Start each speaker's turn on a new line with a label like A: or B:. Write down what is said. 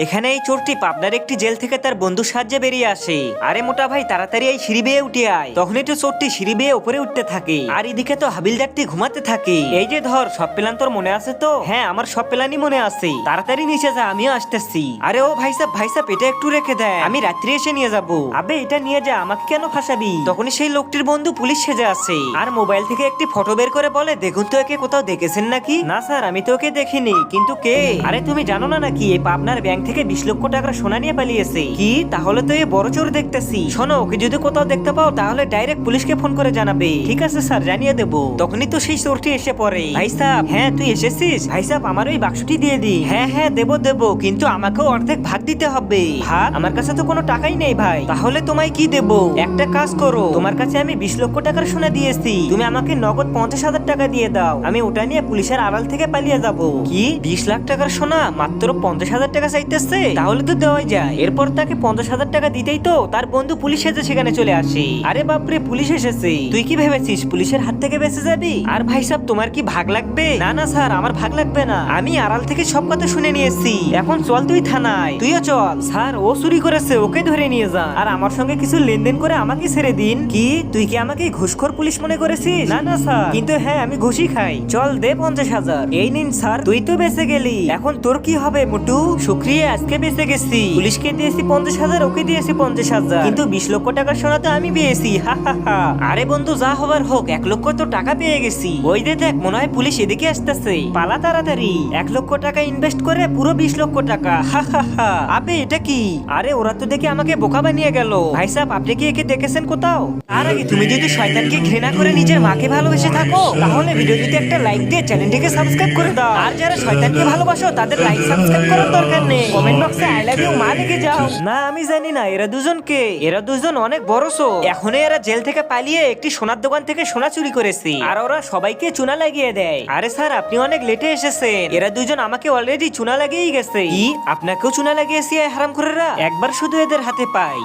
A: এখানে এই চোরটি পাবনার একটি জেল থেকে তার বন্ধুর সাহায্যে বেরিয়ে আসে। আরে মোটা ভাই তাড়াতাড়ি এই সিঁড়ি বেয়ে উঠে আয়। তখনই তো চোরটি সিঁড়ি বেয়ে উপরে উঠতে থাকে, আর এদিকে তো হাবিলদারটি ঘুমাতে থাকে। এই যে ধর, সব প্ল্যান তোর মনে আছে তো? হ্যাঁ, আমার সব প্ল্যানই মনে আছে। তাড়াতাড়ি নিচে যা, আমিও আসতেছি। আরে ও ভাই সাহেব এটা একটু রেখে দেয়, আমি রাত্রি এসে নিয়ে যাবো। আবে এটা নিয়ে যা, আমাকে কেন ফাঁসাবি? তখনই সেই লোকটির বন্ধু পুলিশ সেজে আছে, আর মোবাইল থেকে একটি ফটো বের করে বলে, দেখুন তো একে কোথাও দেখেছেন নাকি? না স্যার, আমি তো ওকে দেখিনি। কিন্তু কে? আরে তুমি জানো না নাকি এই পাবনার ব্যাংক থেকে 20 লক্ষ টাকার সোনা নিয়ে পালিয়েছে? কি? তাহলে তো এ বড় চোর দেখতেছি। শোনো, ওকে যদি কোথাও দেখতে পাও তাহলে ডাইরেক্ট পুলিশকে ফোন করে জানাবে। ঠিক আছে স্যার, জানিয়ে দেবো। তখনই তো সেই চোরটি এসে পড়ে। ভাই সাহেব, হ্যাঁ তুই এসেছিস? ভাই সাহেব, আমার ওই বাক্সটি দিয়ে দি। হ্যাঁ হ্যাঁ, দেবো, কিন্তু আমাকেও অর্ধেক ভাগ দিতে হবে। ভাগ? আমার কাছে তো কোনো টাকাই নেই ভাই। তাহলে তোমায় কি দেবো? একটা কাজ করো, তোমার কাছে আমি 20 লক্ষ টাকার সোনা দিয়েছি, তুমি আমাকে নগদ 50,000 টাকা দিয়ে দাও। আমি ওটা নিয়ে পুলিশের আড়াল থেকে পালিয়ে যাবো। কি 20 লাখ টাকার সোনা মাত্র 50,000 টাকা চাইতেছে? তাহলে তো দেওয়াই যায়। এরপর তাকে 50,000 টাকা দিতেই তো তার বন্ধু পুলিশ এসে সেখানে চলে আসে। আরে বাপরে, পুলিশ এসেছে। তুই কি ভেবেছিস পুলিশের হাত থেকে বেঁচে যাবি? আর ভাই সাহেব, তোমার কি ভাগ লাগবে? না না স্যার, আমার ভাগ লাগবে না। আমি আড়াল থেকে সব কথা শুনে নিয়েছি। এখন চল তুই থানায়। তুইও চল। স্যার, ও চুরি করেছে, ওকে ধরে নিয়ে যা। আর আমার সঙ্গে কিছু লেনদেন করে আমাকে ছেড়ে দিন। কি তুই কি আমাকে ঘুষখোর পুলিশ মনে করেছিস? না না স্যার, কিন্তু হ্যাঁ আমি ঘুষই খাই। চল দে 50,000। এই নিন স্যার। তুই তো বেঁচে গেলি, এখন তোর কি হবে মোটু? শুক্রিয়া, আজকে বেঁচে গেছি। পুলিশকে দিয়েছি 50,000, ওকে দিয়েছি 50,000, কিন্তু 20 লক্ষ টাকার সোনা তো আমি পেয়েছি। হা হা হা। আরে বন্ধু, যা হবার হোক, 1 লক্ষ তো টাকা পেয়ে গেছি। ওই দেখ, মনে হয় পুলিশ এদিকে আসতেছে। পালা তাড়াতাড়ি। 1 লক্ষ টাকা ইনভেস্ট করে পুরো 20 লক্ষ টাকা। হা হা হা। আবে এটা কি? আরে ওরা তো দেখে আমাকে বোকা বানিয়ে গেল। ভাই সাহেব, আপনি কি একে দেখেছেন কোথাও? আর আগে তুমি যদি শয়তানকে ঘৃণা করে নিজের মাকে ভালোবেসে থাকো, তাহলে ভিডিওটিতে একটা লাইক দিয়ে চ্যানেলটিকে সাবস্ক্রাইব করে দাও। আর যারা শয়তানকে ভালোবাসো তাদের লাইক সাবস্ক্রাইব করার দরকার নেই, কমেন্ট বক্সে আই লাভ ইউ মা লিখে যাও। না আমি জানি না এরা দুজন কে। এরা দুজন অনেক বড় চোর। এখন এরা জেল থেকে পালিয়ে একটি সোনার দোকান থেকে সোনা চুরি করেছে, আর ওরা সবাইকে চুনা লাগিয়ে দেয়। আরে স্যার, আপনি অনেক লেটে এসেছেন। এরা দুজন আমাকে অলরেডি চুনা লাগিয়েই গেছে। কি আপনাকেও চুনা লাগিয়েছি হারামখোরেরা? একবার শুধু এদের হাতে পাই।